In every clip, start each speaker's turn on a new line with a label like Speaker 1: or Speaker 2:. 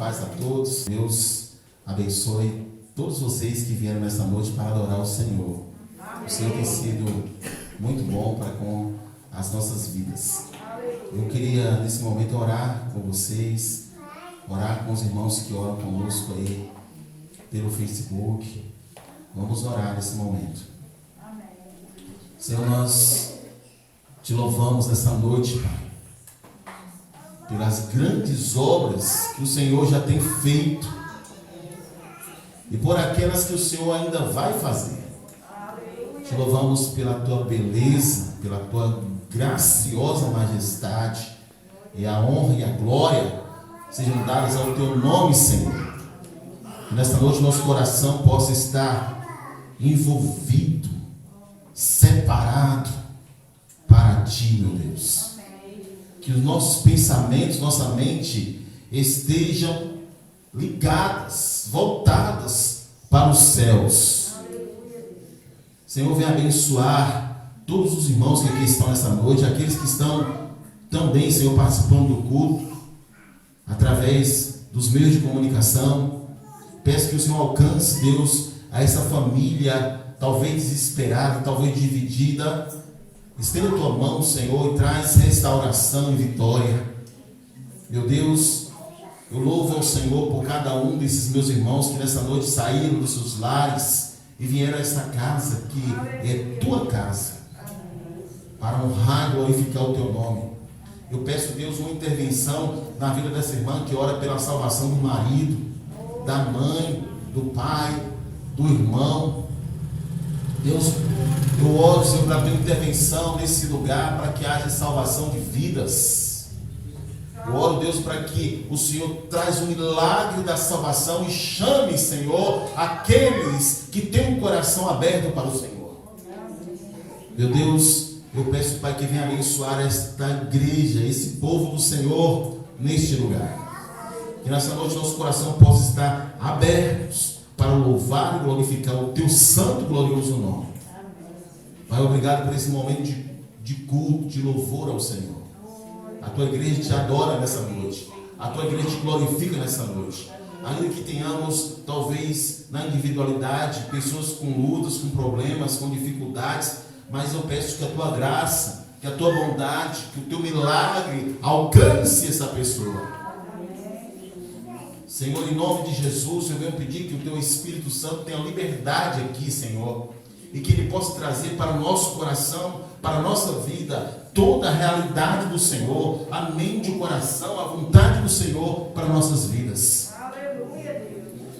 Speaker 1: paz a todos. Deus abençoe todos vocês que vieram nesta noite para adorar o Senhor. O Senhor tem sido muito bom para com as nossas vidas. Eu queria nesse momento orar com vocês, orar com os irmãos que oram conosco aí pelo Facebook. Vamos orar nesse momento. Senhor, nós te louvamos nessa noite, Pai, pelas grandes obras que o Senhor já tem feito e por aquelas que o Senhor ainda vai fazer. Te louvamos pela tua beleza, pela tua graciosa majestade, e a honra e a glória sejam dadas ao teu nome, Senhor. Que nesta noite nosso coração possa estar envolvido, separado para ti, meu Deus. Que os nossos pensamentos, nossa mente estejam ligadas, voltadas para os céus. Senhor, vem abençoar todos os irmãos que aqui estão nessa noite, aqueles que estão também, Senhor, participando do culto, através dos meios de comunicação. Peço que o Senhor alcance, Deus, a essa família, talvez desesperada, talvez dividida. Estenda a tua mão, Senhor, e traz restauração e vitória. Meu Deus, eu louvo ao Senhor por cada um desses meus irmãos que nessa noite saíram dos seus lares e vieram a esta casa, que é tua casa, para honrar e glorificar o teu nome. Eu peço, Deus, uma intervenção na vida dessa irmã que ora pela salvação do marido, da mãe, do pai, do irmão. Deus, eu oro, Senhor, para a tua intervenção nesse lugar, para que haja salvação de vidas. Eu oro, Deus, para que o Senhor traz o milagre da salvação e chame, Senhor, aqueles que têm um coração aberto para o Senhor. Meu Deus, eu peço, Pai, que venha abençoar esta igreja, esse povo do Senhor neste lugar. Que nessa noite nosso coração possa estar abertos para louvar e glorificar o teu santo e glorioso nome. Pai, obrigado por esse momento de culto, de louvor ao Senhor. A tua igreja te adora nessa noite. A tua igreja te glorifica nessa noite. Ainda que tenhamos, talvez, na individualidade, pessoas com lutas, com problemas, com dificuldades, mas eu peço que a tua graça, que a tua bondade, que o teu milagre alcance essa pessoa. Senhor, em nome de Jesus, eu venho pedir que o teu Espírito Santo tenha liberdade aqui, Senhor, e que ele possa trazer para o nosso coração, para a nossa vida, toda a realidade do Senhor, a mente, o coração, a vontade do Senhor para nossas vidas.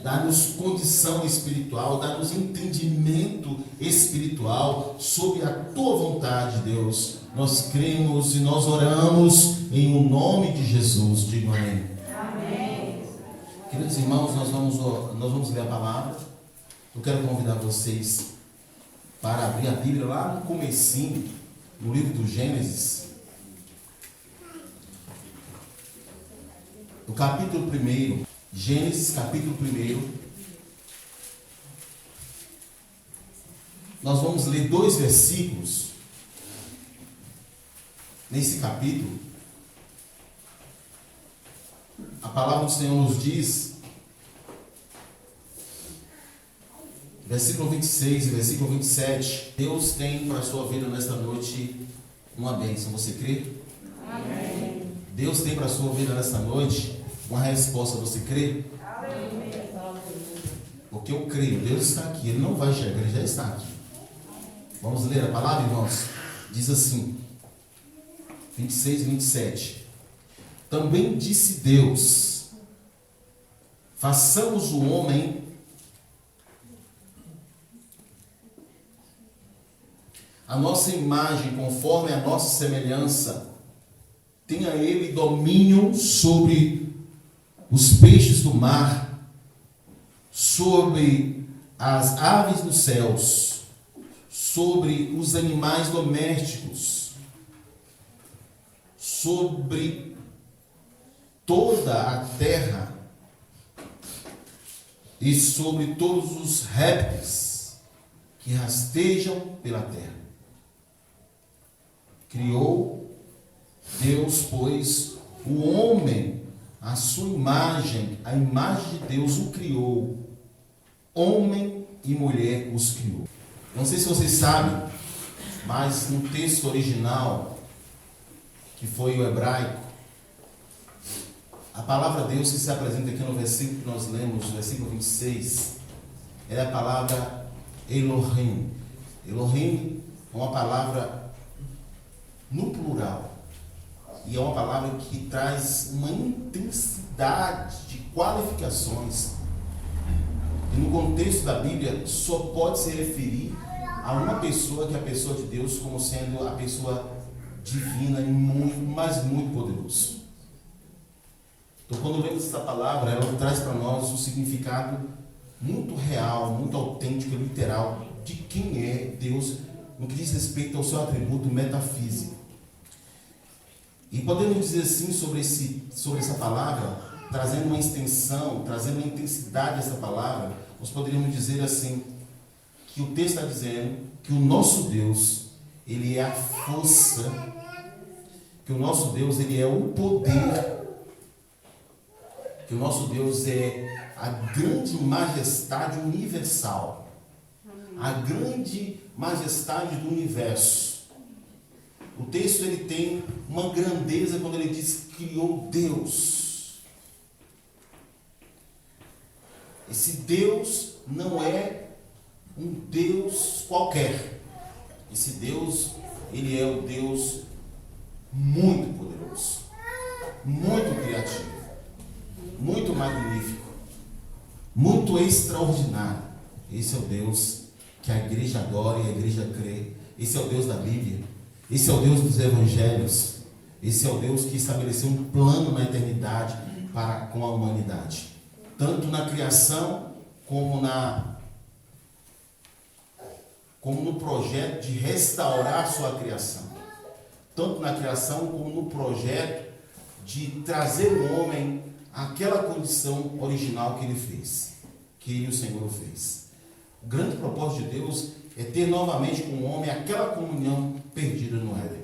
Speaker 1: Dá-nos condição espiritual, dá-nos entendimento espiritual sobre a tua vontade, Deus. Nós cremos e nós oramos em o nome de Jesus. Diga amém. Amém. Queridos irmãos, nós vamos ler a palavra. Eu quero convidar vocês para abrir a Bíblia lá no comecinho, no livro do Gênesis, no capítulo 1. Gênesis, capítulo 1. Nós vamos ler 2 versículos nesse capítulo. A palavra do Senhor nos diz, versículo 26 e versículo 27, Deus tem para a sua vida nesta noite uma bênção. Você crê? Amém. Deus tem para a sua vida nesta noite uma resposta. Você crê? Amém. Porque eu creio, Deus está aqui, Ele não vai chegar, Ele já está aqui. Vamos ler a palavra, irmãos? Diz assim, 26 e 27. Também disse Deus: façamos o homem a nossa imagem, conforme a nossa semelhança. Tenha ele domínio sobre os peixes do mar, sobre as aves dos céus, sobre os animais domésticos, sobre toda a terra e sobre todos os répteis que rastejam pela terra. Criou Deus, pois, o homem a sua imagem, a imagem de Deus o criou. Homem e mulher os criou. Não sei se vocês sabem, mas no texto original, que foi o hebraico, a palavra Deus que se apresenta aqui no versículo que nós lemos, no versículo 26, é a palavra Elohim. Elohim é uma palavra no plural. E é uma palavra que traz uma intensidade de qualificações. E no contexto da Bíblia, só pode se referir a uma pessoa, que é a pessoa de Deus, como sendo a pessoa divina e muito, mas muito poderoso. Então, quando lemos essa palavra, ela traz para nós um significado muito real, muito autêntico e literal de quem é Deus no que diz respeito ao seu atributo metafísico. E podemos dizer assim sobre essa palavra, trazendo uma extensão, trazendo uma intensidade dessa palavra, nós poderíamos dizer assim, que o texto está dizendo que o nosso Deus, ele é a força, que o nosso Deus, ele é o poder, que o nosso Deus é a grande majestade universal, a grande majestade do universo. O texto ele tem uma grandeza quando ele diz que criou Deus. Esse Deus não é um Deus qualquer. Esse Deus, ele é o Deus muito poderoso, muito criativo, muito magnífico, muito extraordinário. Esse é o Deus que a igreja adora e a igreja crê. Esse é o Deus da Bíblia. Esse é o Deus dos evangelhos. Esse é o Deus que estabeleceu um plano na eternidade para com a humanidade. Tanto na criação, como no projeto de restaurar sua criação. Tanto na criação, como no projeto de trazer o homem àquela condição original que ele fez. Que ele, o Senhor, fez. O grande propósito de Deus é ter novamente com o homem aquela comunhão perdida no Éden.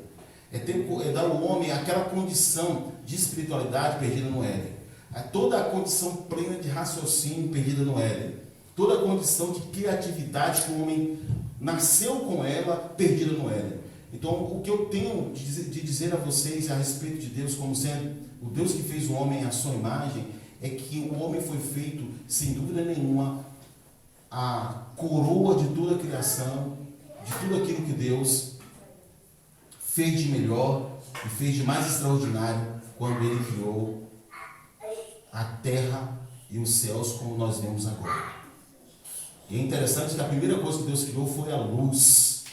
Speaker 1: É dar ao homem aquela condição de espiritualidade perdida no Éden. É toda a condição plena de raciocínio perdida no Éden. Toda a condição de criatividade que o homem nasceu com ela perdida no Éden. Então, o que eu tenho de dizer a vocês a respeito de Deus como sendo o Deus que fez o homem à sua imagem, é que o homem foi feito, sem dúvida nenhuma, a coroa de toda a criação, de tudo aquilo que Deus fez de melhor e fez de mais extraordinário quando Ele criou a terra e os céus como nós vemos agora. E é interessante que a primeira coisa que Deus criou foi a luz.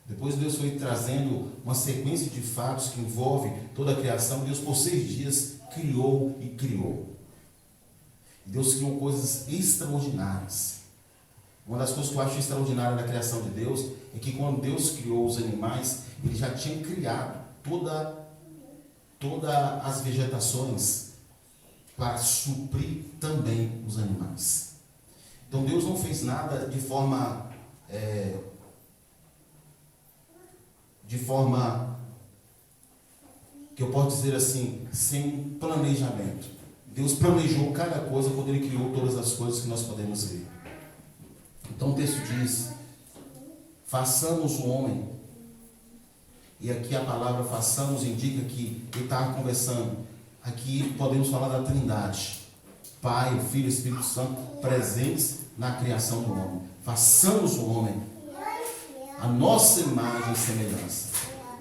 Speaker 1: Depois Deus foi trazendo uma sequência de fatos que envolve toda a criação. Deus por 6 dias criou e criou. E Deus criou coisas extraordinárias. Uma das coisas que eu acho extraordinária da criação de Deus é que quando Deus criou os animais, Ele já tinha criado todas as vegetações para suprir também os animais. Então Deus não fez nada de forma que eu posso dizer assim, sem planejamento. Deus planejou cada coisa quando Ele criou todas as coisas que nós podemos ver. Então o texto diz, façamos o homem, e aqui a palavra façamos indica que ele estava conversando, aqui podemos falar da Trindade, Pai, o Filho e o Espírito Santo, presentes na criação do homem. Façamos o homem, a nossa imagem e semelhança.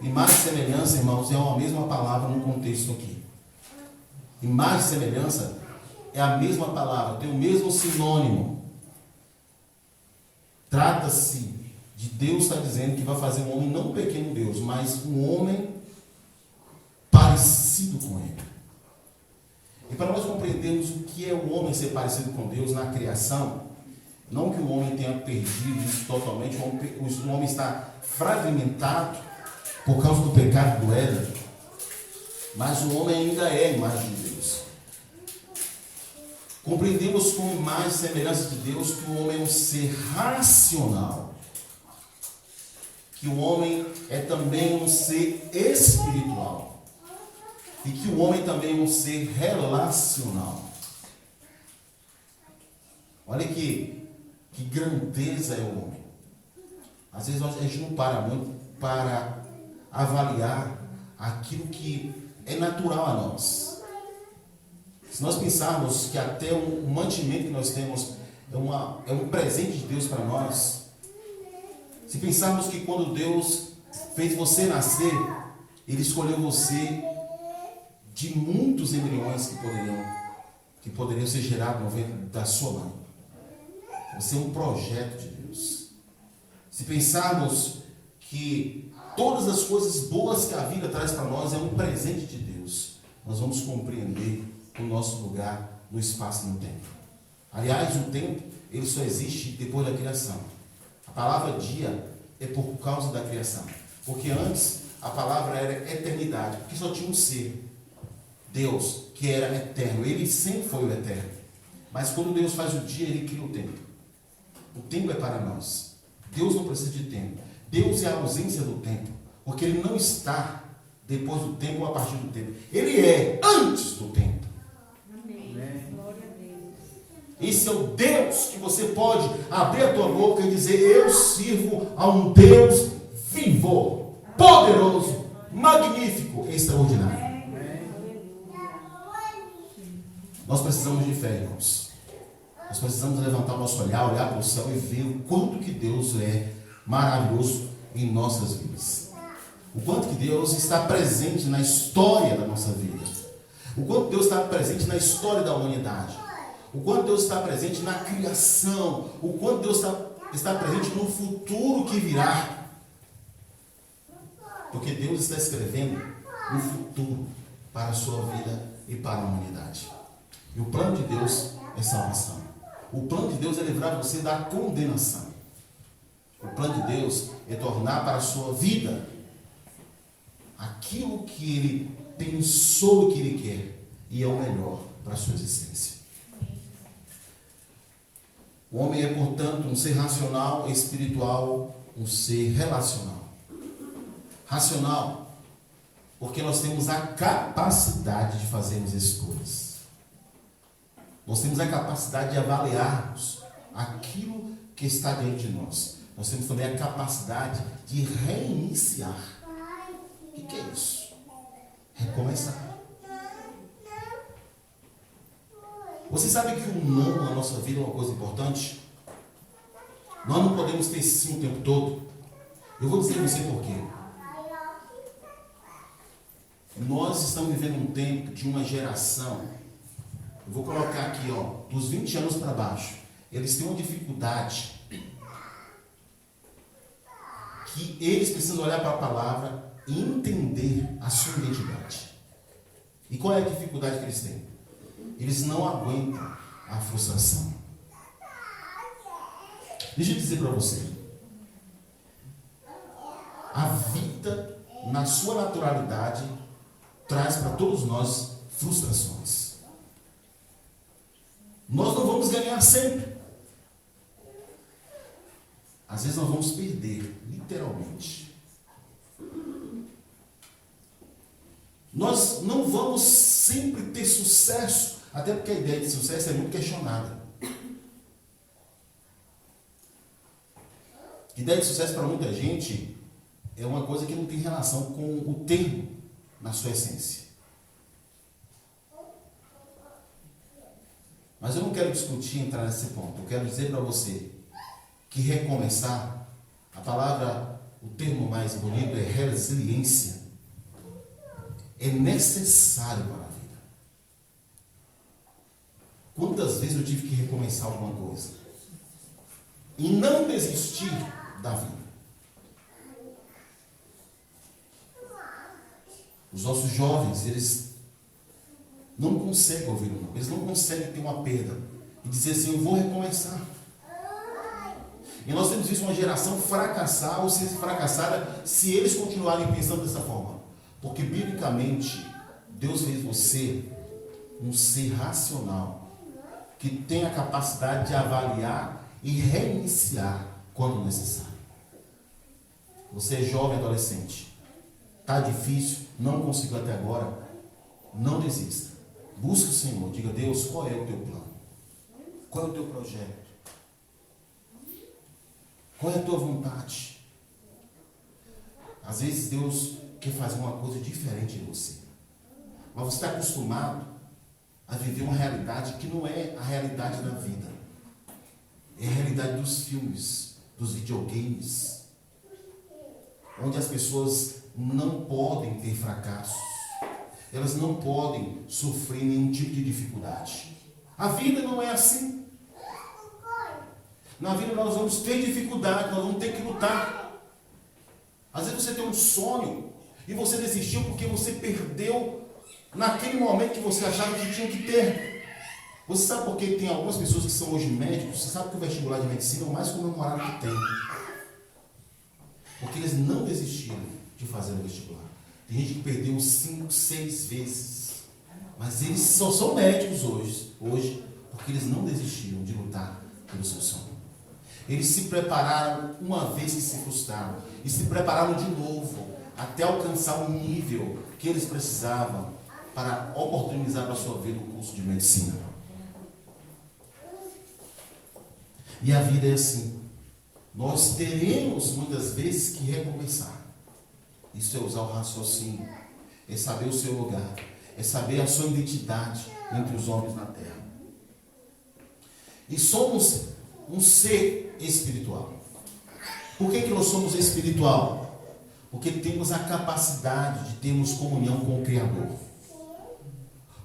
Speaker 1: Imagem e semelhança, irmãos, é a mesma palavra no contexto aqui. Imagem e semelhança é a mesma palavra, tem o mesmo sinônimo. Trata-se de Deus estar dizendo que vai fazer um homem, não um pequeno Deus, mas um homem parecido com Ele. E para nós compreendermos o que é o homem ser parecido com Deus na criação, não que o homem tenha perdido isso totalmente, o homem está fragmentado por causa do pecado do Éden, mas o homem ainda é a imagem de Deus. Compreendemos com imagem e semelhança de Deus que o homem é um ser racional, que o homem é também um ser espiritual. E que o homem também é um ser relacional. Olha que grandeza é o homem. Às vezes a gente não para muito para avaliar aquilo que é natural a nós. Se nós pensarmos que até o mantimento que nós temos é um presente de Deus para nós, se pensarmos que quando Deus fez você nascer, Ele escolheu você de muitos embriões que poderiam ser gerados no ventre da sua mãe. Você é um projeto de Deus. Se pensarmos que todas as coisas boas que a vida traz para nós é um presente de Deus, nós vamos compreender o nosso lugar no espaço e no tempo. Aliás, o tempo, ele só existe depois da criação. A palavra dia é por causa da criação. Porque antes a palavra era eternidade, porque só tinha um ser, Deus, que era eterno. Ele sempre foi o eterno. Mas quando Deus faz o dia, Ele cria o tempo. O tempo é para nós. Deus não precisa de tempo. Deus é a ausência do tempo, porque Ele não está depois do tempo ou a partir do tempo. Ele é antes do tempo.
Speaker 2: Amém. Glória a Deus.
Speaker 1: Esse é o Deus que você pode abrir a tua boca e dizer: eu sirvo a um Deus vivo, poderoso, magnífico, extraordinário. Nós precisamos de fé, irmãos. Nós precisamos levantar o nosso olhar para o céu e ver o quanto que Deus é maravilhoso em nossas vidas. O quanto que Deus está presente na história da nossa vida. O quanto Deus está presente na história da humanidade. O quanto Deus está presente na criação. O quanto Deus está presente no futuro que virá. Porque Deus está escrevendo um futuro para a sua vida e para a humanidade. E o plano de Deus é salvação. O plano de Deus é livrar você da condenação. O plano de Deus é tornar para a sua vida aquilo que Ele pensou que Ele quer e é o melhor para a sua existência. O homem é, portanto, um ser racional, espiritual, um ser relacional. Racional, porque nós temos a capacidade de fazermos escolhas. Nós temos a capacidade de avaliarmos aquilo que está diante de nós. Nós temos também a capacidade de reiniciar. O que é isso? Recomeçar. Você sabe que o não na nossa vida é uma coisa importante? Nós não podemos ter sim o tempo todo. Eu vou dizer a você por quê. Nós estamos vivendo um tempo de uma geração. Eu vou colocar aqui, dos 20 anos para baixo. Eles têm uma dificuldade que eles precisam olhar para a palavra e entender a sua identidade. E qual é a dificuldade que eles têm? Eles não aguentam a frustração. Deixa eu dizer para você. A vida, na sua naturalidade, traz para todos nós frustrações. Nós não vamos ganhar sempre. Às vezes nós vamos perder, literalmente. Nós não vamos sempre ter sucesso, até porque a ideia de sucesso é muito questionada. A ideia de sucesso para muita gente é uma coisa que não tem relação com o termo na sua essência. Mas eu não quero discutir, entrar nesse ponto. Eu quero dizer para você que recomeçar, a palavra, o termo mais bonito é resiliência, é necessário para a vida. Quantas vezes eu tive que recomeçar alguma coisa e não desistir da vida? Os nossos jovens, eles não conseguem ouvir o não, eles não conseguem ter uma perda e dizer assim: eu vou recomeçar. E nós temos visto uma geração fracassar ou ser fracassada se eles continuarem pensando dessa forma. Porque, biblicamente, Deus fez você um ser racional, que tem a capacidade de avaliar e reiniciar quando necessário. Você é jovem, adolescente. Está difícil, não conseguiu até agora. Não desista. Busque o Senhor. Diga: Deus, qual é o teu plano? Qual é o teu projeto? Qual é a tua vontade? Às vezes Deus quer fazer uma coisa diferente em você. Mas você está acostumado a viver uma realidade que não é a realidade da vida. É a realidade dos filmes, dos videogames, onde as pessoas não podem ter fracassos. Elas não podem sofrer nenhum tipo de dificuldade. A vida não é assim. Na vida nós vamos ter dificuldade, nós vamos ter que lutar. Às vezes você tem um sonho e você desistiu porque você perdeu naquele momento que você achava que tinha que ter. Você sabe por que tem algumas pessoas que são hoje médicos? Você sabe que o vestibular de medicina é o mais comemorado que tem. Porque eles não desistiram de fazer o vestibular. Tem gente que perdeu 5, 6 vezes. Mas eles só são médicos hoje porque eles não desistiram de lutar pelo seu sonho. Eles se prepararam uma vez que se frustraram. E se prepararam de novo até alcançar o nível que eles precisavam para oportunizar para a sua vida o curso de medicina. E a vida é assim. Nós teremos muitas vezes que recomeçar. Isso é usar o raciocínio. É saber o seu lugar. É saber a sua identidade entre os homens na terra. E somos um ser espiritual. Por que nós somos espiritual? Porque temos a capacidade de termos comunhão com o Criador.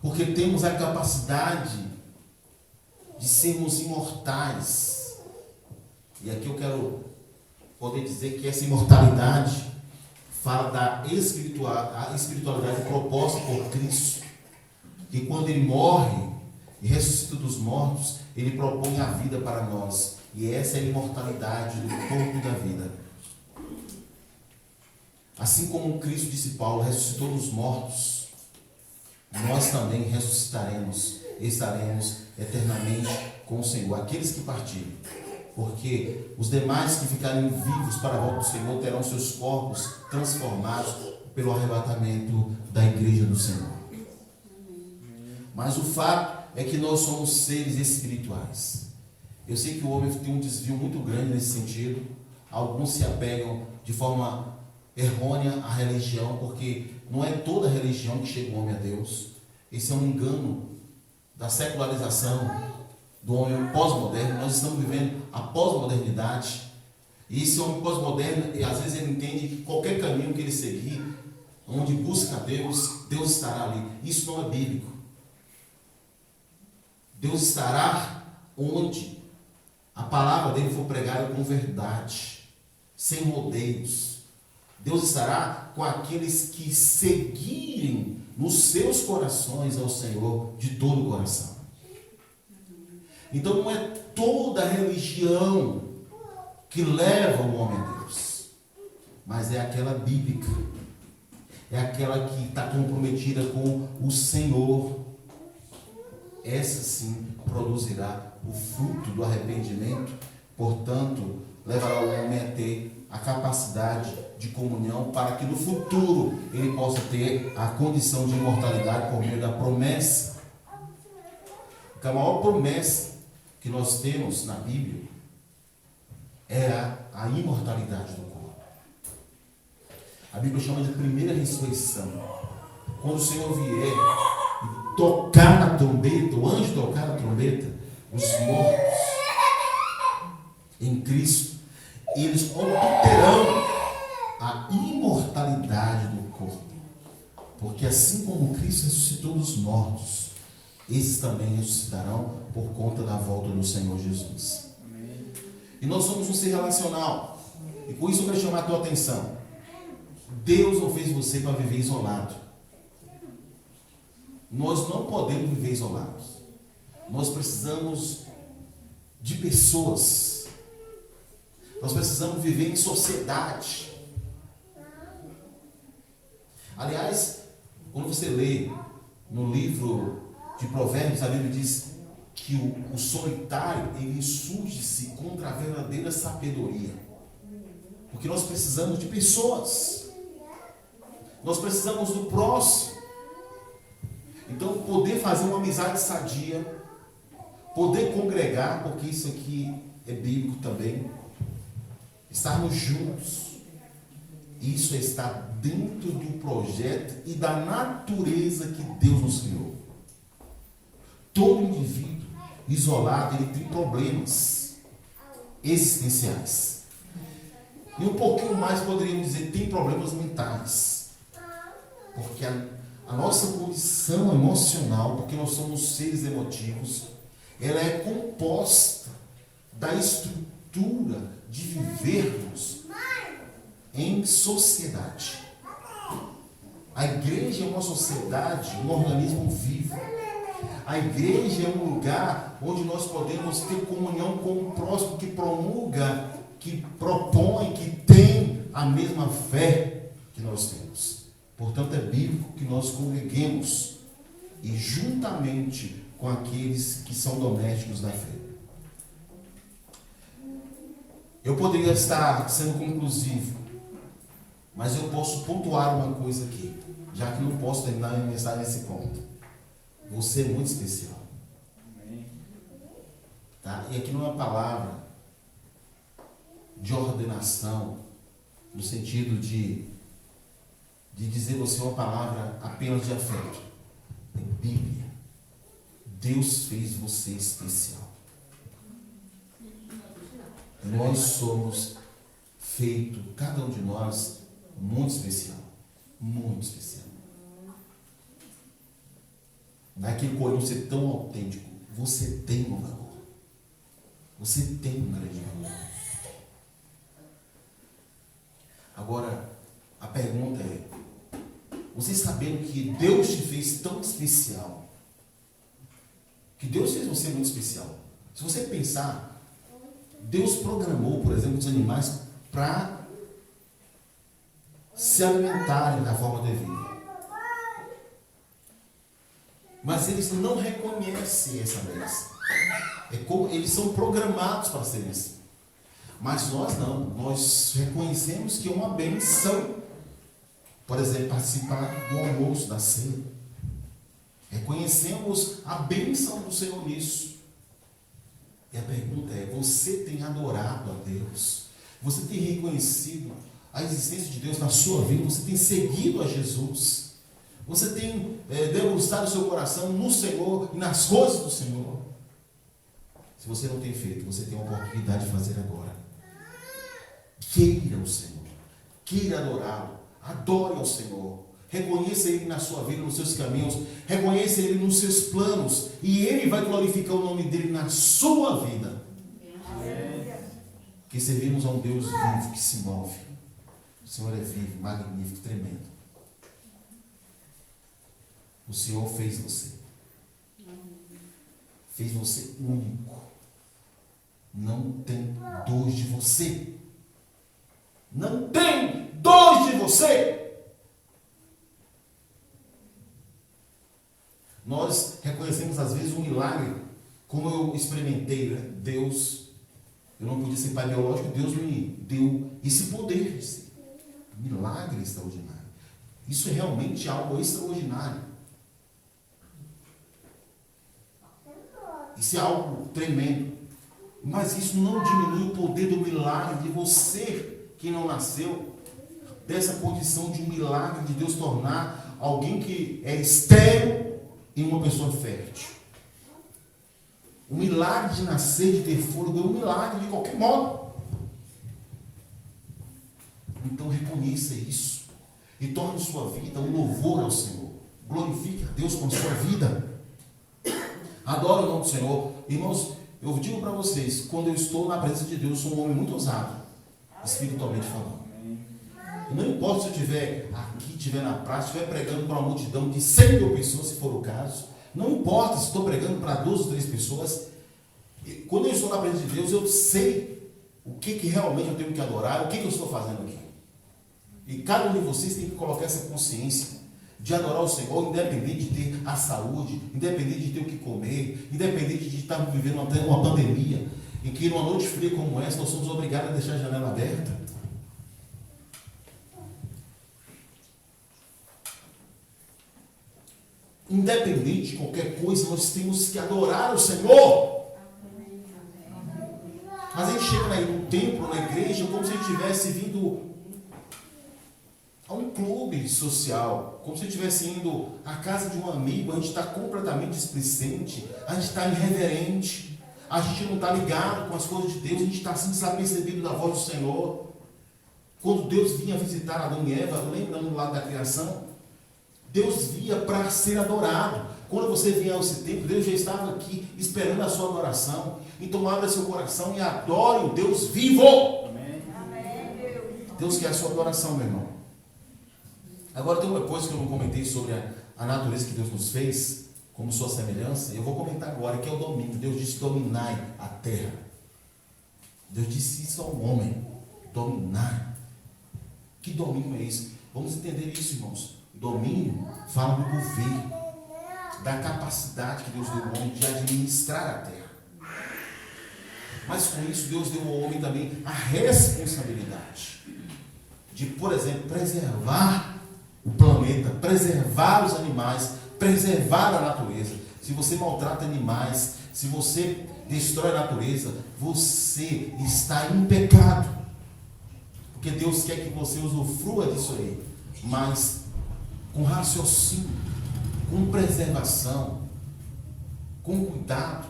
Speaker 1: Porque temos a capacidade de sermos imortais. E aqui eu quero poder dizer que essa imortalidade fala da espiritualidade proposta por Cristo. Que quando Ele morre e ressuscita dos mortos, Ele propõe a vida para nós. E essa é a imortalidade do corpo da vida. Assim como Cristo, disse Paulo, ressuscitou dos mortos, nós também ressuscitaremos e estaremos eternamente com o Senhor. Aqueles que partiram. Porque os demais que ficarem vivos para a volta do Senhor terão seus corpos transformados pelo arrebatamento da igreja do Senhor. Mas o fato é que nós somos seres espirituais. Eu sei que o homem tem um desvio muito grande nesse sentido. Alguns se apegam de forma errônea à religião, porque não é toda religião que chega o homem a Deus. Esse é um engano da secularização do homem pós-moderno. Nós estamos vivendo a pós-modernidade. E esse homem pós-moderno, às vezes ele entende que qualquer caminho que ele seguir, onde busca Deus, Deus estará ali. Isso não é bíblico. Deus estará onde a palavra dele for pregada com verdade, sem rodeios. Deus estará com aqueles que seguirem nos seus corações ao Senhor de todo o coração. Então não é toda religião que leva o homem a Deus, mas é aquela bíblica, é aquela que está comprometida com o Senhor. Essa sim produzirá o fruto do arrependimento, portanto, levará o homem a ter a capacidade de comunhão para que no futuro ele possa ter a condição de imortalidade por meio da promessa. Porque a maior promessa que nós temos na Bíblia é a imortalidade do corpo. A Bíblia chama de primeira ressurreição. Quando o Senhor vier e tocar na trombeta, o anjo tocar na trombeta, os mortos em Cristo, eles obterão a imortalidade do corpo. Porque assim como Cristo ressuscitou dos mortos, esses também ressuscitarão por conta da volta do Senhor Jesus. Amém. E nós somos um ser relacional. E por isso eu quero chamar a tua atenção. Deus não fez você para viver isolado. Nós não podemos viver isolados. Nós precisamos de pessoas. Nós precisamos viver em sociedade. Aliás, quando você lê no livro de Provérbios, a Bíblia diz que o solitário, ele insurge-se contra a verdadeira sabedoria. Porque nós precisamos de pessoas. Nós precisamos do próximo. Então, poder fazer uma amizade sadia, poder congregar, porque isso aqui é bíblico também, estarmos juntos, isso está dentro do projeto e da natureza que Deus nos criou. Todo indivíduo isolado, ele tem problemas existenciais. E um pouquinho mais poderíamos dizer, tem problemas mentais. Porque a nossa condição emocional, porque nós somos seres emotivos, ela é composta da estrutura de vivermos em sociedade. A igreja é uma sociedade, um organismo vivo. A igreja é um lugar onde nós podemos ter comunhão com o próximo, que promulga, que propõe, que tem a mesma fé que nós temos. Portanto, é bíblico que nós congreguemos e juntamente com aqueles que são domésticos da fé. Eu poderia estar sendo conclusivo, mas eu posso pontuar uma coisa aqui, já que não posso terminar minha mensagem nesse ponto. Você é muito especial. Tá? E aqui não é uma palavra de ordenação, no sentido de dizer você uma palavra apenas de afeto. É Bíblia. Deus fez você especial. Nós somos feitos, cada um de nós, muito especial. Muito especial. Naquele corpo ser tão autêntico, você tem um valor. Você tem um grande valor. Agora, a pergunta é, você sabendo que Deus te fez tão especial, que Deus fez você muito especial, se você pensar, Deus programou, por exemplo, os animais para se alimentarem da forma devida. Mas eles não reconhecem essa bênção. É como eles são programados para ser isso. Mas nós não. Nós reconhecemos que é uma bênção. Por exemplo, participar do almoço, da ceia. Reconhecemos a bênção do Senhor nisso. E a pergunta é, você tem adorado a Deus? Você tem reconhecido a existência de Deus na sua vida? Você tem seguido a Jesus? Você tem degustado o seu coração no Senhor e nas coisas do Senhor? Se você não tem feito, você tem a oportunidade de fazer agora. Queira o Senhor. Queira adorá-lo. Adore ao Senhor. Reconheça Ele na sua vida, nos seus caminhos. Reconheça Ele nos seus planos. E Ele vai glorificar o nome dEle na sua vida. Porque servimos a um Deus vivo que se move. O Senhor é vivo, magnífico, tremendo. O Senhor fez você. Fez você único. Não tem dois de você. Não tem dois de você. Nós reconhecemos às vezes um milagre, como eu experimentei, né? Deus, eu não podia ser pai biológico, Deus me deu esse poder de ser. Milagre extraordinário. Isso é realmente algo extraordinário. Isso é algo tremendo. Mas isso não diminui o poder do milagre de você que não nasceu, dessa condição de um milagre de Deus tornar alguém que é estéril em uma pessoa fértil. O milagre de nascer, de ter fôlego, é um milagre de qualquer modo. Então reconheça isso e torne sua vida um louvor ao Senhor. Glorifique a Deus com a sua vida. Adore o nome do Senhor. Irmãos, eu digo para vocês, quando eu estou na presença de Deus, eu sou um homem muito ousado, espiritualmente falando. E não importa se eu estiver aqui, estiver na praça, estiver pregando para uma multidão de 100 mil pessoas, se for o caso. Não importa se estou pregando para 2 ou 3 pessoas. Quando eu estou na presença de Deus, eu sei o que realmente eu tenho que adorar, o que eu estou fazendo aqui. E cada um de vocês tem que colocar essa consciência de adorar o Senhor, independente de ter a saúde, independente de ter o que comer, independente de estar vivendo uma pandemia, em que numa noite fria como essa, nós somos obrigados a deixar a janela aberta. independente de qualquer coisa, nós temos que adorar o Senhor. Mas a gente chega aí no templo, na igreja, como se a gente tivesse vindo a um clube social, como se a gente estivesse indo à casa de um amigo. A gente está completamente displicente, a gente está irreverente, a gente não está ligado com as coisas de Deus, a gente está assim desapercebido da voz do Senhor. Quando Deus vinha visitar Adão e Eva, lembrando do lado da criação, Deus via para ser adorado. Quando você vinha a esse tempo, Deus já estava aqui esperando a sua adoração. Então abra seu coração e adore o Deus vivo. Amém. Deus quer a sua adoração, meu irmão. Agora tem uma coisa que eu não comentei sobre a natureza que Deus nos fez, como sua semelhança. Eu vou comentar agora, que é o domínio. Deus disse: dominai a terra. Deus disse isso ao homem: dominar. Que domínio é esse? Vamos entender isso, irmãos. Domínio fala do governo, da capacidade que Deus deu ao homem de administrar a terra. Mas com isso Deus deu ao homem também a responsabilidade de, por exemplo, preservar o planeta, preservar os animais, preservar a natureza. Se você maltrata animais, se você destrói a natureza, você está em pecado. Porque Deus quer que você usufrua disso aí, mas com raciocínio, com preservação, com cuidado,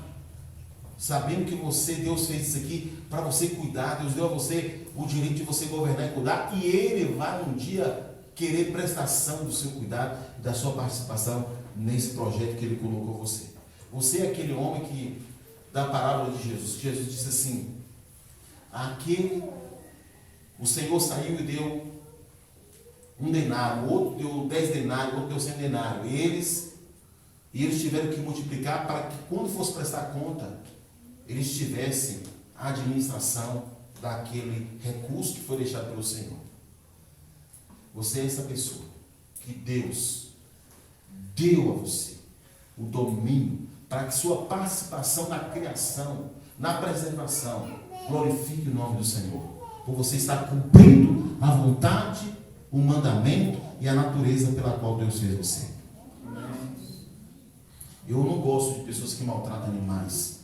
Speaker 1: sabendo que Deus fez isso aqui para você cuidar. Deus deu a você o direito de você governar e cuidar, e Ele vai um dia querer prestação do seu cuidado, da sua participação nesse projeto que Ele colocou você. Você é aquele homem que, da parábola de Jesus, Jesus disse assim: o Senhor saiu e deu 1 denário, o outro deu 10 denários, o outro deu 100 denários. E eles tiveram que multiplicar para que, quando fosse prestar conta, eles tivessem a administração daquele recurso que foi deixado pelo Senhor. Você é essa pessoa que Deus deu a você o domínio para que sua participação na criação, na preservação, glorifique o nome do Senhor. Por você estar cumprindo a vontade, o mandamento e a natureza pela qual Deus fez você. Eu não gosto de pessoas que maltratam animais.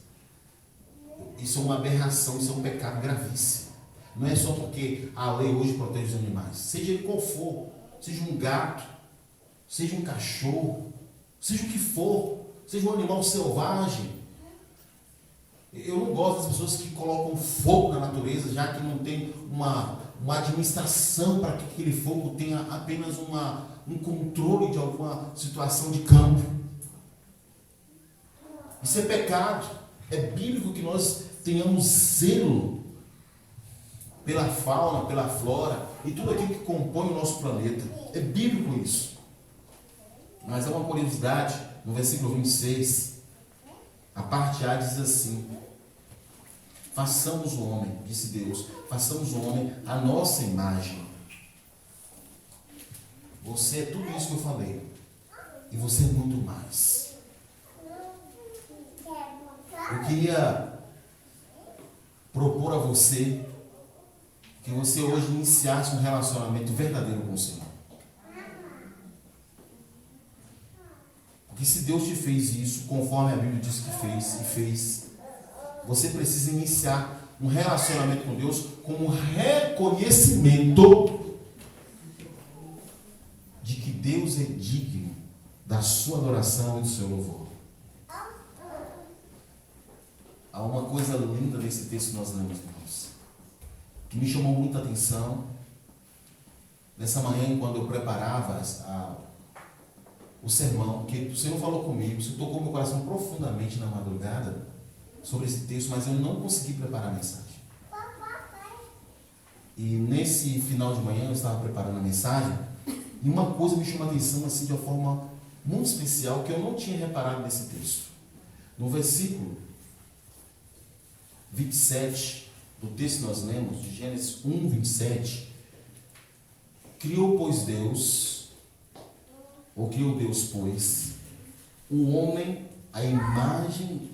Speaker 1: Isso é uma aberração, isso é um pecado gravíssimo. Não é só porque a lei hoje protege os animais. Seja ele qual for, seja um gato, seja um cachorro, seja o que for, seja um animal selvagem. Eu não gosto das pessoas que colocam fogo na natureza, já que não tem uma administração para que aquele fogo tenha apenas um controle de alguma situação de campo. Isso é pecado. É bíblico que nós tenhamos zelo pela fauna, pela flora e tudo aquilo que compõe o nosso planeta. É bíblico isso. Mas é uma curiosidade, no versículo 26, a parte A diz assim: façamos o homem, disse Deus, façamos o homem à nossa imagem. Você é tudo isso que eu falei, e você é muito mais. Eu queria propor a você que você hoje iniciasse um relacionamento verdadeiro com o Senhor. Porque se Deus te fez isso, conforme a Bíblia diz que fez, você precisa iniciar um relacionamento com Deus como reconhecimento de que Deus é digno da sua adoração e do seu louvor. Há uma coisa linda nesse texto que nós lemos, irmãos, que me chamou muita atenção. Nessa manhã, quando eu preparava o sermão, porque o Senhor falou comigo, o Senhor tocou meu coração profundamente na madrugada sobre esse texto, mas eu não consegui preparar a mensagem. E nesse final de manhã eu estava preparando a mensagem, e uma coisa me chamou a atenção assim, de uma forma muito especial, que eu não tinha reparado nesse texto. No versículo 27 do texto que nós lemos, de Gênesis 1, 27, criou Deus, pois, o homem à imagem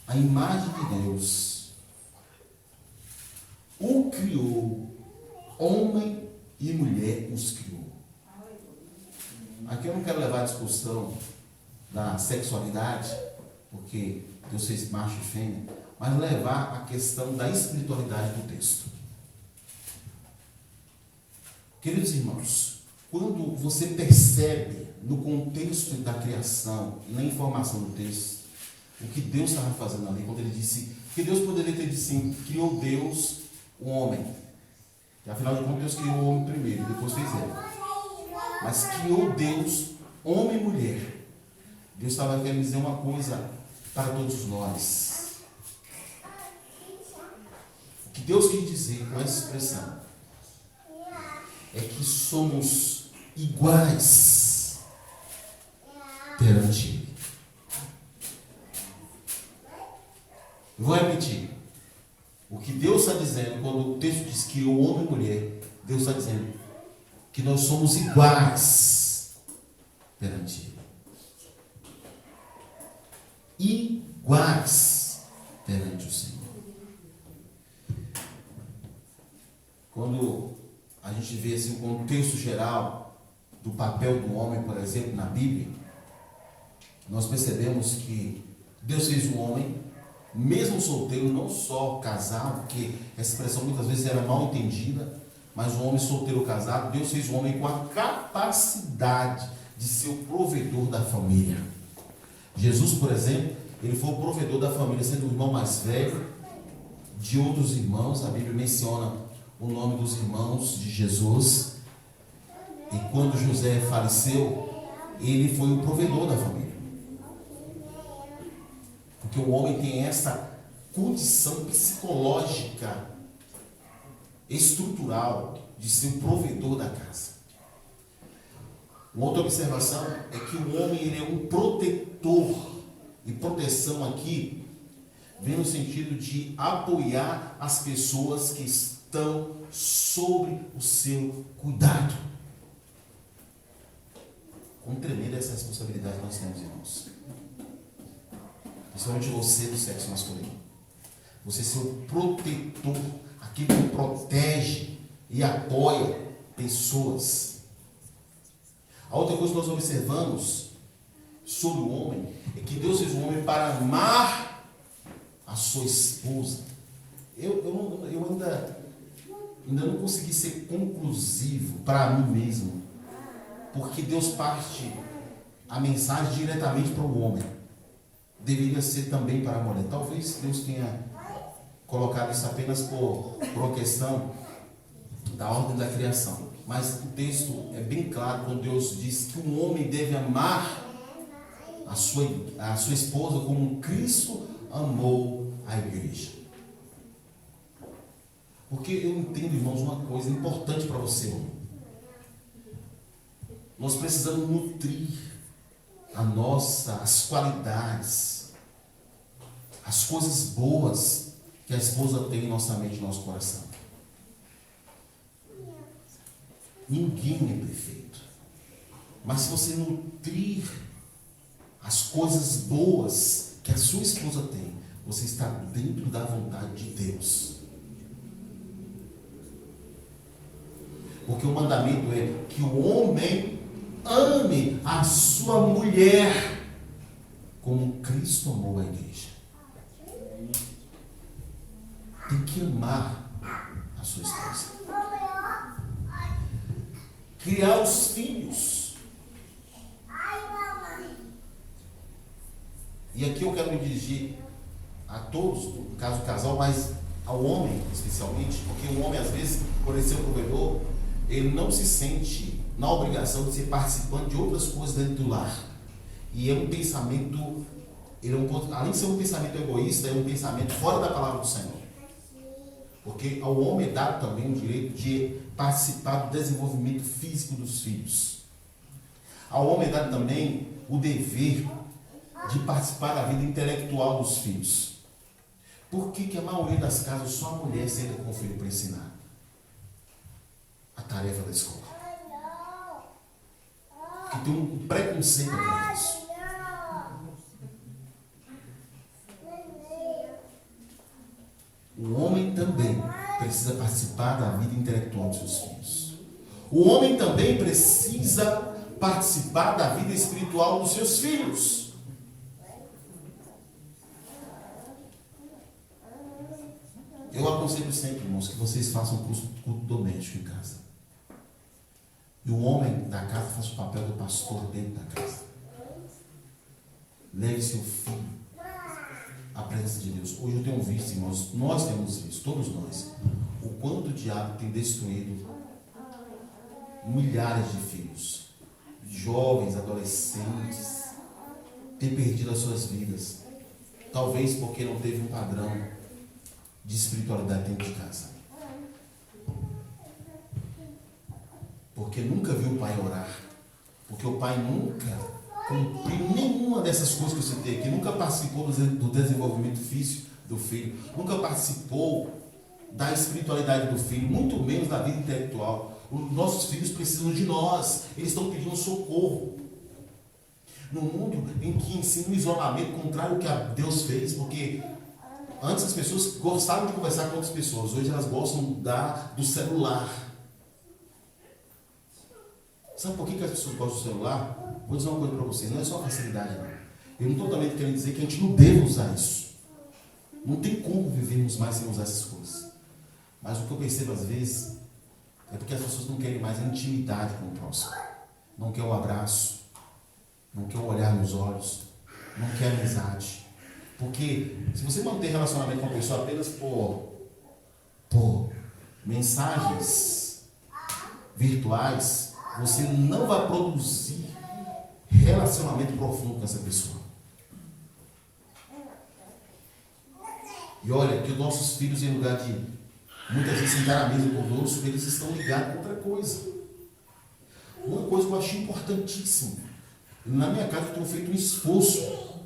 Speaker 1: de Deus. O criou, homem e mulher os criou. Aqui eu não quero levar a discussão da sexualidade, porque Deus fez macho e fêmea, mas levar a questão da espiritualidade do texto. Queridos irmãos, quando você percebe no contexto da criação, na informação do texto, o que Deus estava fazendo ali, quando ele disse, que Deus poderia ter dito assim, criou Deus o homem. E afinal de contas, Deus criou o homem primeiro, depois fez ele. Mas criou Deus, homem e mulher. Deus estava querendo dizer uma coisa para todos nós. O que Deus quis dizer com essa expressão é que somos iguais perante Ele. Eu vou repetir. O que Deus está dizendo, quando o texto diz que o homem e mulher, Deus está dizendo que nós somos iguais perante Ele. Iguais perante o Senhor. Quando a gente vê assim, um contexto geral do papel do homem, por exemplo, na Bíblia, nós percebemos que Deus fez o homem, mesmo solteiro, não só casado, porque essa expressão muitas vezes era mal entendida, mas o homem solteiro ou casado, Deus fez o homem com a capacidade de ser o provedor da família. Jesus, por exemplo, ele foi o provedor da família, sendo o irmão mais velho de outros irmãos. A Bíblia menciona o nome dos irmãos de Jesus. E quando José faleceu, ele foi o provedor da família. Porque o homem tem essa condição psicológica, estrutural, de ser o provedor da casa. Uma outra observação é que o homem ele é um protetor. E proteção aqui vem no sentido de apoiar as pessoas que estão sob o seu cuidado. Quão tremenda essa responsabilidade nós temos, irmãos. Principalmente você do sexo masculino. Você ser o protetor, aquele que protege e apoia pessoas. A outra coisa que nós observamos sobre o homem é que Deus fez o homem para amar a sua esposa. Eu ainda não consegui ser conclusivo para mim mesmo, porque Deus parte a mensagem diretamente para o homem. Deveria ser também para a mulher. Talvez Deus tenha colocado isso apenas por uma questão da ordem da criação. Mas o texto é bem claro quando Deus diz que um homem deve amar a sua esposa como Cristo amou a igreja. Porque eu entendo, irmãos, uma coisa importante para você. Nós precisamos nutrir as qualidades, as coisas boas que a esposa tem em nossa mente e no nosso coração. Ninguém é perfeito. Mas se você nutrir as coisas boas que a sua esposa tem, você está dentro da vontade de Deus. Porque o mandamento é que o homem ame a sua mulher como Cristo amou a igreja. Tem que amar a sua esposa. Criar os filhos. E aqui eu quero me dirigir a todos, no caso do casal, mas ao homem especialmente, porque o homem às vezes, por ele ser um provedor, ele não se sente na obrigação de ser participante de outras coisas dentro do lar. E é um pensamento, além de ser um pensamento egoísta, é um pensamento fora da palavra do Senhor. Porque ao homem é dado também o direito de participar do desenvolvimento físico dos filhos. Ao homem é dado também o dever de participar da vida intelectual dos filhos. Por que a maioria das casas só a mulher senta com o filho para ensinar a tarefa da escola? Porque tem um preconceito para isso. O homem também precisa participar da vida intelectual de seus filhos. O homem também precisa participar da vida espiritual dos seus filhos. Eu aconselho sempre, irmãos, que vocês façam culto doméstico em casa. E o homem da casa faz o papel do pastor dentro da casa. Leve seu filho à presença de Deus. Hoje eu tenho visto, irmãos, nós temos visto, todos nós, o quanto o diabo tem destruído milhares de filhos, jovens, adolescentes, têm perdido as suas vidas. Talvez porque não teve um padrão de espiritualidade dentro de casa. Porque nunca viu o pai orar. Porque o pai nunca cumpriu nenhuma dessas coisas que eu citei aqui. Nunca participou do desenvolvimento físico do filho. Nunca participou da espiritualidade do filho. Muito menos da vida intelectual. Os nossos filhos precisam de nós. Eles estão pedindo socorro. No mundo em que ensina o isolamento contrário ao que Deus fez. Porque antes as pessoas gostavam de conversar com outras pessoas. Hoje elas gostam do celular. Sabe por que as pessoas gostam do celular? Vou dizer uma coisa para vocês, não é só facilidade, não. Eu não estou também querendo dizer que a gente não deve usar isso. Não tem como vivermos mais sem usar essas coisas. Mas o que eu percebo às vezes é porque as pessoas não querem mais a intimidade com o próximo. Não quer o abraço, não quer o olhar nos olhos, não quer amizade. Porque se você manter relacionamento com uma pessoa apenas por mensagens virtuais, você não vai produzir relacionamento profundo com essa pessoa. E olha, que os nossos filhos, em lugar de muitas vezes sentar à mesa conosco, eles estão ligados com outra coisa. Uma coisa que eu achei importantíssima, na minha casa eu tenho feito um esforço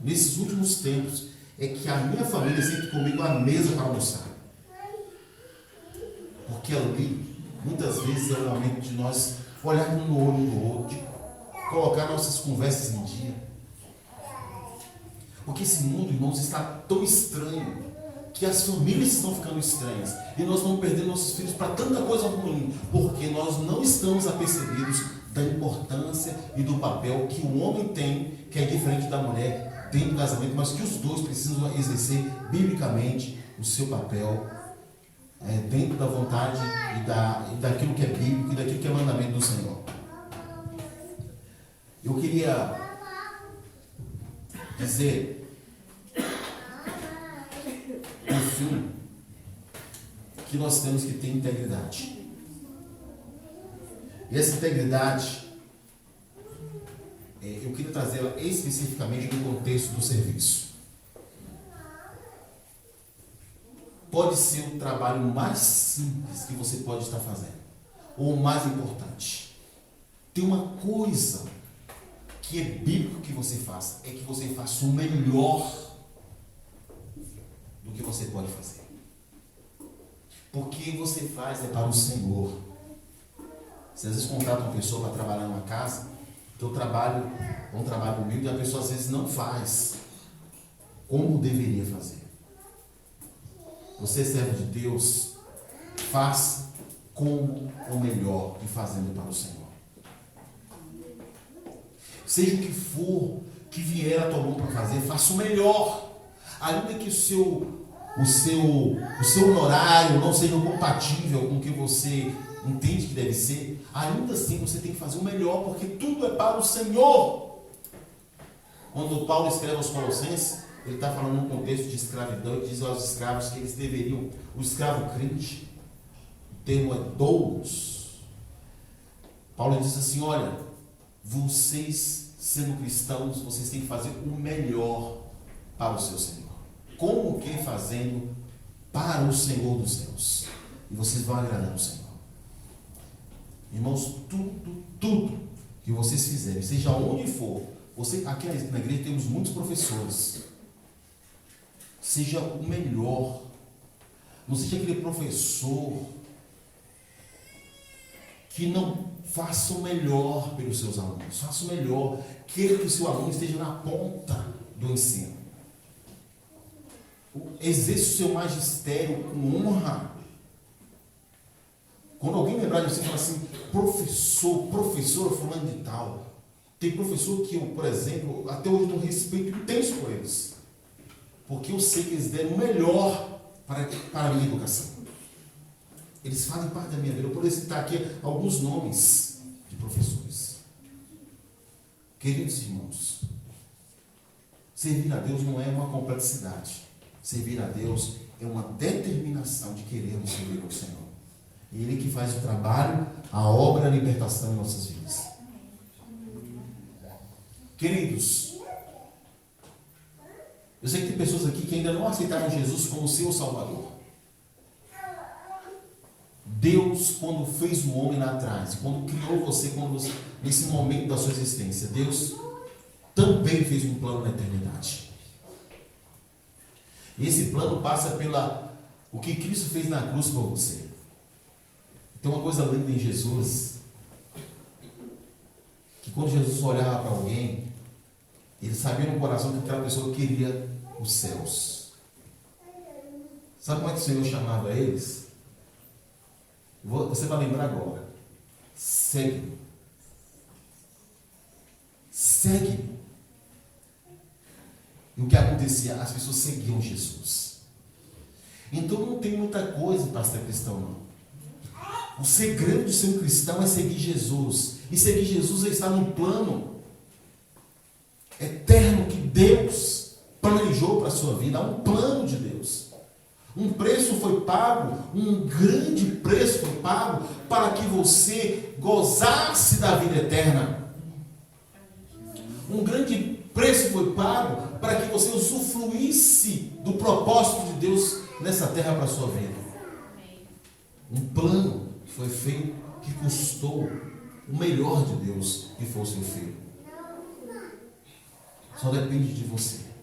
Speaker 1: nesses últimos tempos, é que a minha família sente comigo à mesa para almoçar. Porque ali, muitas vezes, é o momento de nós olhar no olho do outro, de colocar nossas conversas em dia. Porque esse mundo, irmãos, está tão estranho, que as famílias estão ficando estranhas, e nós vamos perdendo nossos filhos para tanta coisa ruim, porque nós não estamos apercebidos da importância e do papel que o homem tem, que é diferente da mulher dentro do casamento, mas que os dois precisam exercer biblicamente o seu papel dentro da vontade e daquilo que é bíblico e daquilo que é mandamento do Senhor. Eu queria dizer, por fim, que nós temos que ter integridade. E essa integridade, eu queria trazê-la especificamente no contexto do serviço. Pode ser o trabalho mais simples que você pode estar fazendo, ou o mais importante. Tem uma coisa que é bíblico que você faça, é que você faça o melhor do que você pode fazer. Porque você faz é para o Senhor. Você às vezes contrata uma pessoa para trabalhar numa casa, teu trabalho é um trabalho humilde e a pessoa às vezes não faz como deveria fazer. Você, servo de Deus, faça como o melhor e fazendo para o Senhor. Seja o que for que vier a tua mão para fazer, faça o melhor. Ainda que o seu honorário não seja compatível com o que você entende que deve ser, ainda assim você tem que fazer o melhor, porque tudo é para o Senhor. Quando Paulo escreve aos Colossenses, ele está falando num contexto de escravidão e diz aos escravos que eles deveriam, o escravo crente, o termo é doulos. Paulo diz assim: olha, vocês sendo cristãos, vocês têm que fazer o melhor para o seu Senhor. Como que? Fazendo para o Senhor dos céus. E vocês vão agradar o Senhor. Irmãos, tudo que vocês fizerem, seja onde for, aqui na igreja temos muitos professores. Seja o melhor. Não seja aquele professor que não faça o melhor pelos seus alunos. Faça o melhor. Queira que o seu aluno esteja na ponta do ensino. Exerça o seu magistério com honra. Quando alguém lembrar de você e falar assim: professora fulano de tal, Tem professor que eu, por exemplo, até hoje não respeito intenso por eles. Porque eu sei que eles deram o melhor para a minha educação. Eles fazem parte da minha vida. Eu poderia citar aqui alguns nomes de professores. Queridos irmãos, servir a Deus não é uma complexidade. Servir a Deus é uma determinação de querermos servir ao Senhor. Ele que faz o trabalho, a obra da libertação em nossas vidas. Queridos, eu sei que tem pessoas aqui que ainda não aceitaram Jesus como seu Salvador. Deus, quando fez o homem lá atrás, e quando criou você, nesse momento da sua existência, Deus também fez um plano na eternidade. E esse plano passa o que Cristo fez na cruz por você. Tem uma coisa linda em Jesus, que quando Jesus olhava para alguém, ele sabia no coração que aquela pessoa queria os céus. Sabe como é que o Senhor chamava eles? Você vai lembrar agora. Segue. Segue. E o que acontecia? As pessoas seguiam Jesus. Então não tem muita coisa para ser cristão, não. O segredo de ser um cristão é seguir Jesus. E seguir Jesus é estar num plano eterno que Deus planejou para a sua vida. Há um plano de Deus. Um preço foi pago, um grande preço foi pago para que você gozasse da vida eterna. Um grande preço foi pago para que você usufruísse do propósito de Deus nessa terra para a sua vida. Um plano foi feito que custou o melhor de Deus, que foi o seu filho. Só depende de você.